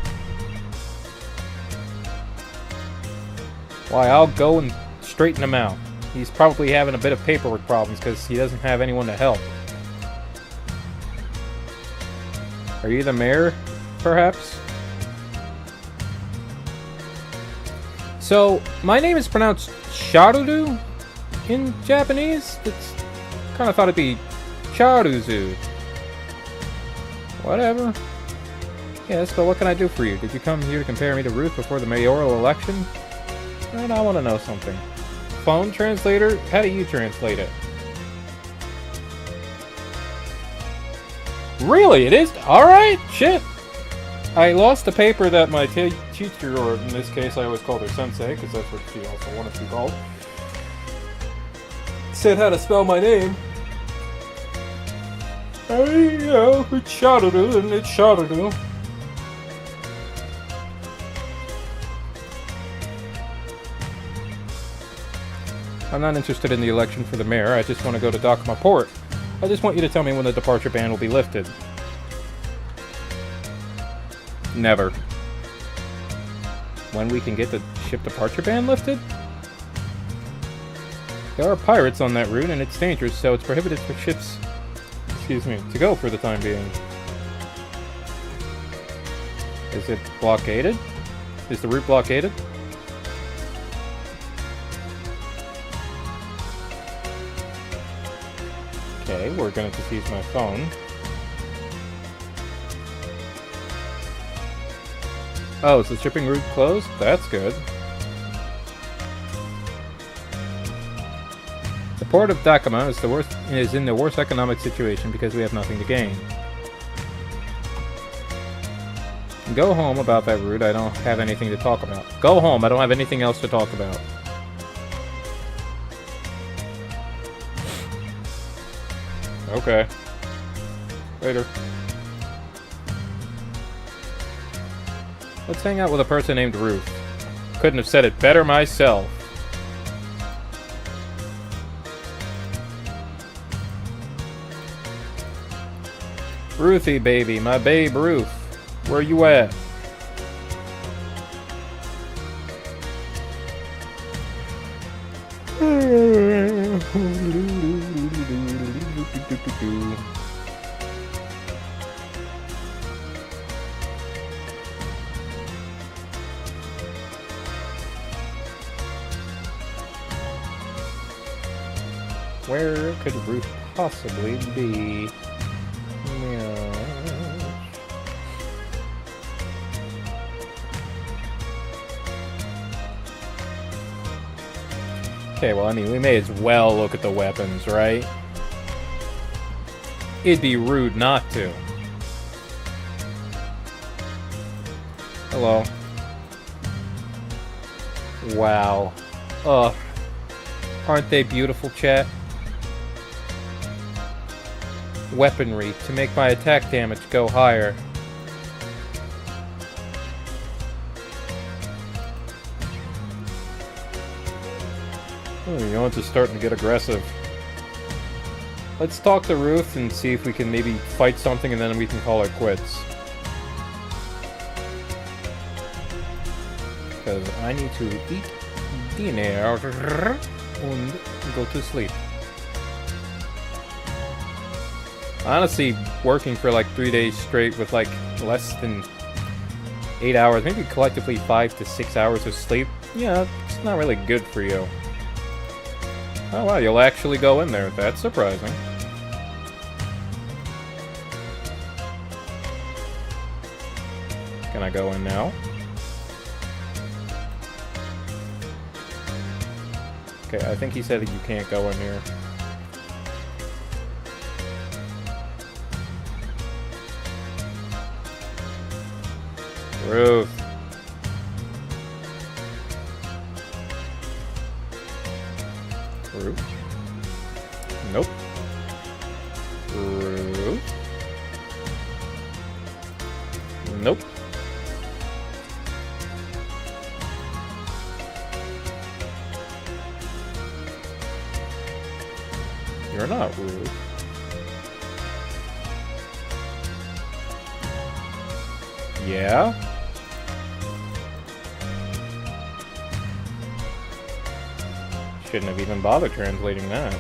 Why, I'll go and straighten him out. He's probably having a bit of paperwork problems because he doesn't have anyone to help. Are you the mayor, perhaps? So, my name is pronounced Sharudu in Japanese? It's kind of thought it'd be Charuzu. Whatever. Yes, but what can I do for you? Did you come here to compare me to Ruth before the mayoral election? And I want to know something. Phone translator? How do you translate it? Really? It is? Alright, shit. I lost the paper that my teacher, or in this case I always called her sensei, because that's what she also wanted to be called, said how to spell my name. You know, it's Sharudu, and it's Sharudu. I'm not interested in the election for the mayor, I just want to go to Takama Port. I just want you to tell me when the departure ban will be lifted. Never. When we can get the ship departure ban lifted? There are pirates on that route, and it's dangerous, so it's prohibited for ships, to go for the time being. Is it blockaded? Is the route blockaded? Okay, we're gonna just use my phone. Oh, is the shipping route closed? That's good. The port of Takama is in the worst economic situation because we have nothing to gain. Go home about that route, I don't have anything to talk about. Go home, I don't have anything else to talk about. Okay. Later. Let's hang out with a person named Ruth. Couldn't have said it better myself. Ruthie, baby, my babe Ruth. Where you at? Where could Ruth possibly be? Yeah. Okay, well, I mean, we may as well look at the weapons, right? It'd be rude not to. Hello. Wow. Ugh. Aren't they beautiful, chat? Weaponry to make my attack damage go higher. Oh, you know, it's just starting to get aggressive. Let's talk to Ruth and see if we can maybe fight something and then we can call her quits. Because I need to eat dinner and go to sleep. Honestly, working for like 3 days straight with like less than 8 hours, maybe collectively 5 to 6 hours of sleep, yeah, it's not really good for you. Oh wow, you'll actually go in there. That's surprising. Can I go in now? Okay, I think he said that you can't go in here. Ruth. Ruth. Nope. Ruth. Nope. You're not rude. Yeah? Shouldn't have even bothered translating that.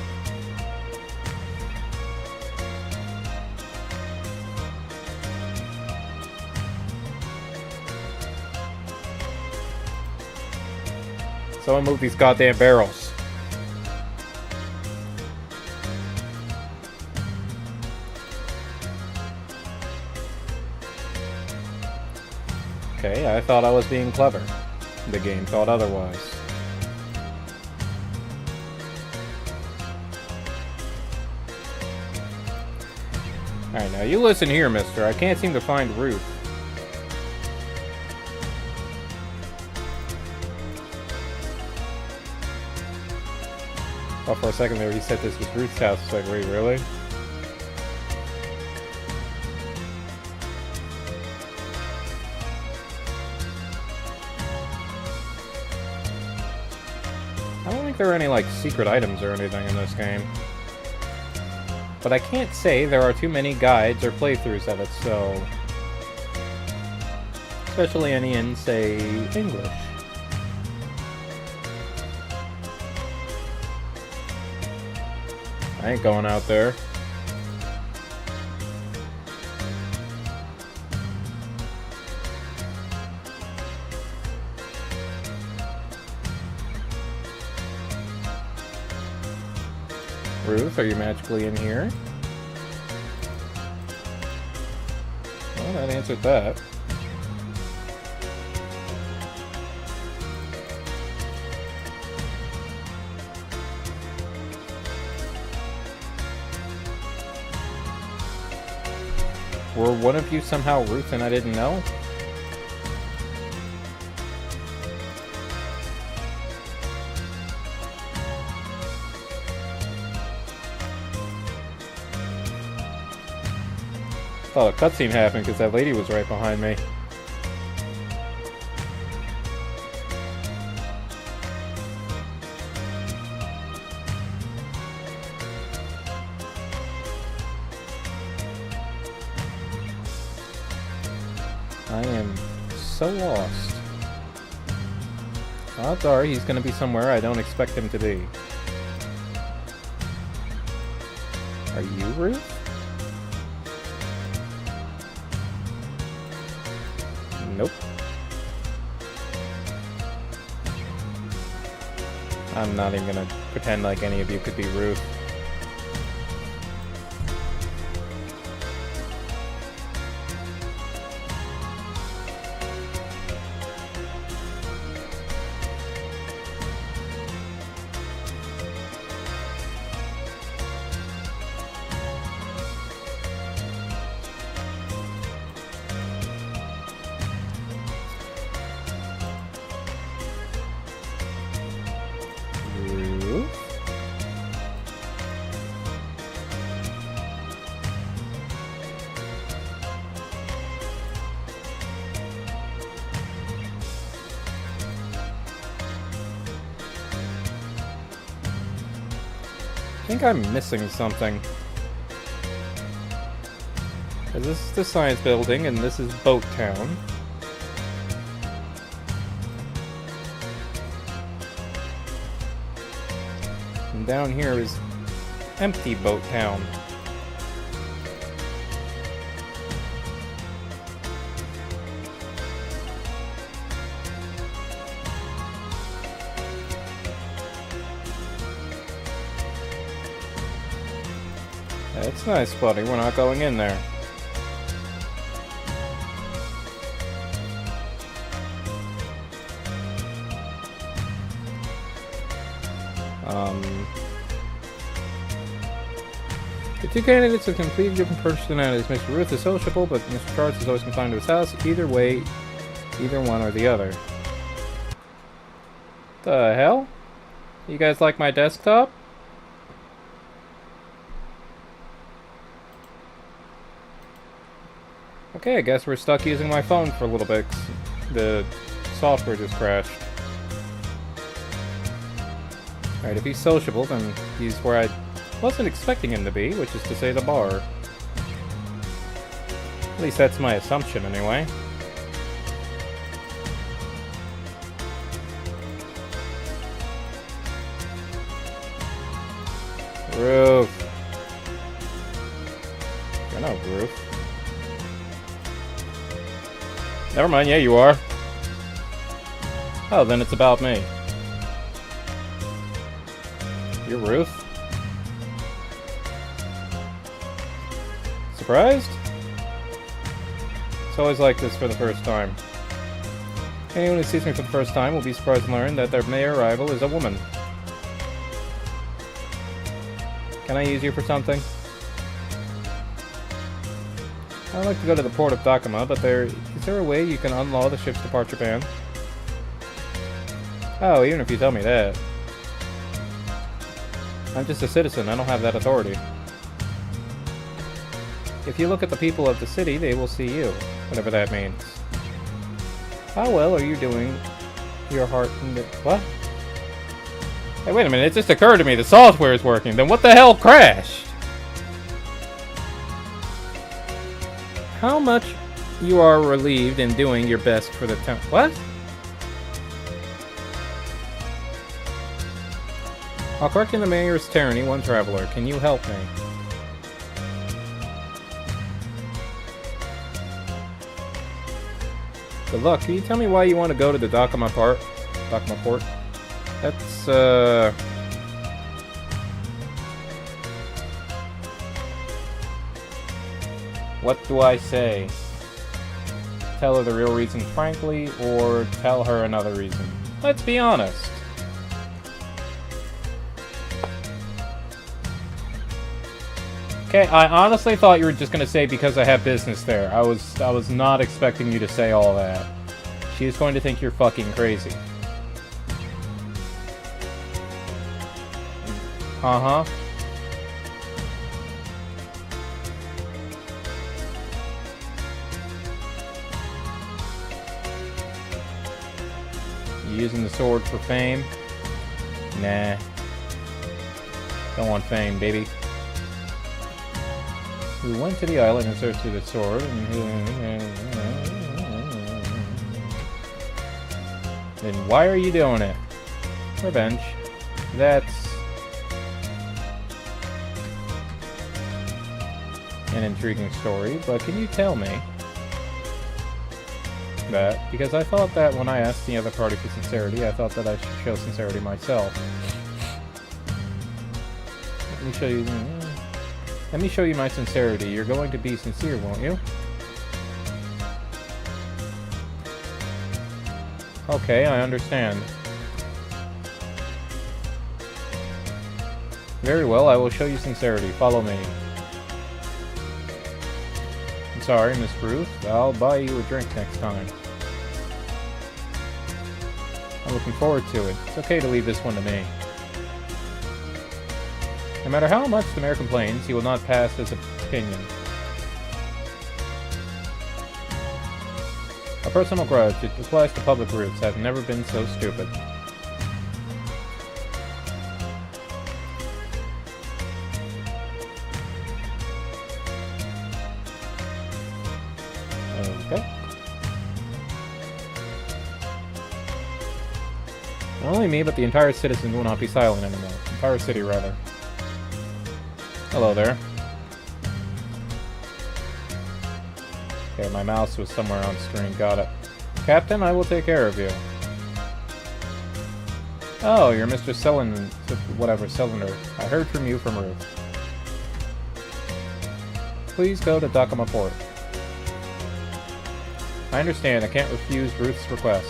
Someone move these goddamn barrels. Okay, I thought I was being clever. The game thought otherwise. Alright, now you listen here, mister. I can't seem to find Ruth. Oh, for a second there, he said this was Ruth's house. It's like, wait, really? I don't think there are any, like, secret items or anything in this game. But I can't say there are too many guides or playthroughs of it, so... Especially any in, say, English. I ain't going out there. Ruth, are you magically in here? Well, that answered that. Were one of you somehow Ruth and I didn't know? Thought a cutscene happened because that lady was right behind me. I am so lost. Odds are he's going to be somewhere I don't expect him to be. Are you Ruth? Nope. I'm not even gonna pretend like any of you could be Ruth. I think I'm missing something. This is the science building, and this is Boat Town. And down here is empty Boat Town. It's nice, buddy. We're not going in there. The two candidates have completely different personalities. Mr. Ruth is sociable, but Mr. Charles is always confined to his house. Either way, either one or the other. The hell? You guys like my desktop? Okay, I guess we're stuck using my phone for a little bit. The software just crashed. Alright, if he's sociable, then he's where I wasn't expecting him to be, which is to say the bar. At least that's my assumption, anyway. Ruth. You're not Ruth. Never mind, yeah, you are. Oh, then it's about me. You're Ruth? Surprised? It's always like this for the first time. Anyone who sees me for the first time will be surprised to learn that their May arrival is a woman. Can I use you for something? I'd like to go to the port of Dakama, but is there a way you can unlaw the ship's departure ban? Oh, even if you tell me that. I'm just a citizen, I don't have that authority. If you look at the people of the city, they will see you, whatever that means. How well are you doing your heart in the... What? Hey, wait a minute, it just occurred to me the software is working, then what the hell crashed? How much you are relieved in doing your best for the town. What? While correcting the mayor's tyranny, one traveler. Can you help me? Good luck. Can you tell me why you want to go to the Dakama port? That's, what do I say? Tell her the real reason frankly, or tell her another reason? Let's be honest. Okay, I honestly thought you were just gonna say because I have business there. I was not expecting you to say all that. She's going to think you're fucking crazy. Uh-huh. You using the sword for fame? Nah. Don't want fame, baby. We went to the island and searched through the sword. Then why are you doing it? Revenge. That's... an intriguing story, but can you tell me that? Because I thought that when I asked the other party for sincerity, I thought that I should show sincerity myself. Let me show you... Let me show you my sincerity. You're going to be sincere, won't you? Okay, I understand. Very well, I will show you sincerity. Follow me. I'm sorry, Miss Ruth. I'll buy you a drink next time. I'm looking forward to it. It's okay to leave this one to me. No matter how much the mayor complains, he will not pass his opinion. A personal grudge. It applies to public routes. I've never been so stupid. Okay. Not only me, but the entire citizen will not be silent anymore. Entire city, rather. Hello there. Okay, my mouse was somewhere on screen. Got it. Captain, I will take care of you. Oh, you're Mr. Cylinder. I heard from you from Ruth. Please go to Dakama Port. I understand. I can't refuse Ruth's request.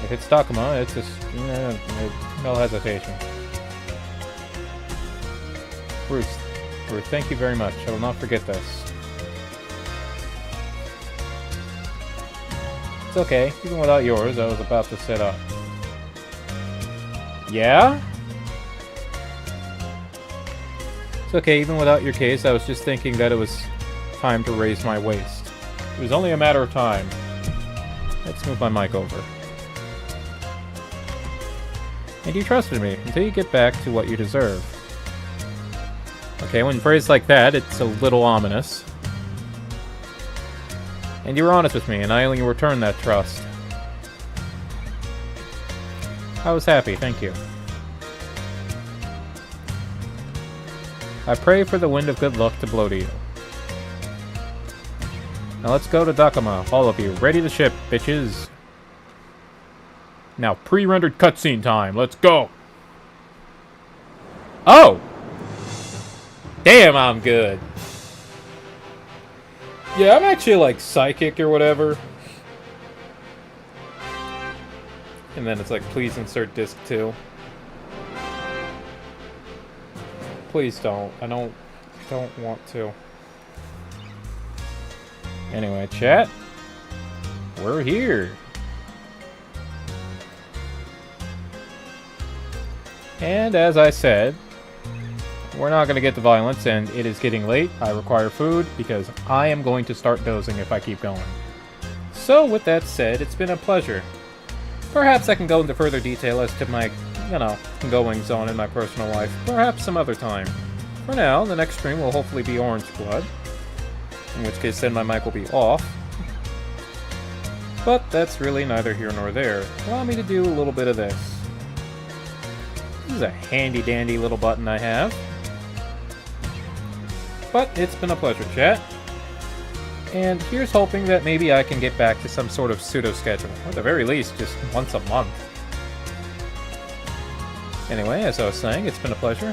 If it's Dakama, it's just, no hesitation. Ruth, thank you very much. I will not forget this. It's okay. Even without yours, I was about to set up. Yeah? It's okay. Even without your case, I was just thinking that it was time to raise my waist. It was only a matter of time. Let's move my mic over. And you trusted me until you get back to what you deserve. Okay, when phrased like that, it's a little ominous. And you were honest with me, and I only returned that trust. I was happy, thank you. I pray for the wind of good luck to blow to you. Now let's go to Dakama, all of you. Ready to ship, bitches. Now, pre-rendered cutscene time. Let's go! Oh! Damn, I'm good. Yeah, I'm actually like psychic or whatever. And then it's like, please insert disc 2. Please don't. I don't want to. Anyway, chat. We're here. And as I said, we're not going to get to violence, and it is getting late. I require food, because I am going to start dozing if I keep going. So, with that said, it's been a pleasure. Perhaps I can go into further detail as to my, goings on in my personal life. Perhaps some other time. For now, the next stream will hopefully be Orange Blood. In which case, then my mic will be off. But that's really neither here nor there. Allow me to do a little bit of this. This is a handy-dandy little button I have. But it's been a pleasure, chat. And here's hoping that maybe I can get back to some sort of pseudo-schedule. Or at the very least, just once a month. Anyway, as I was saying, it's been a pleasure.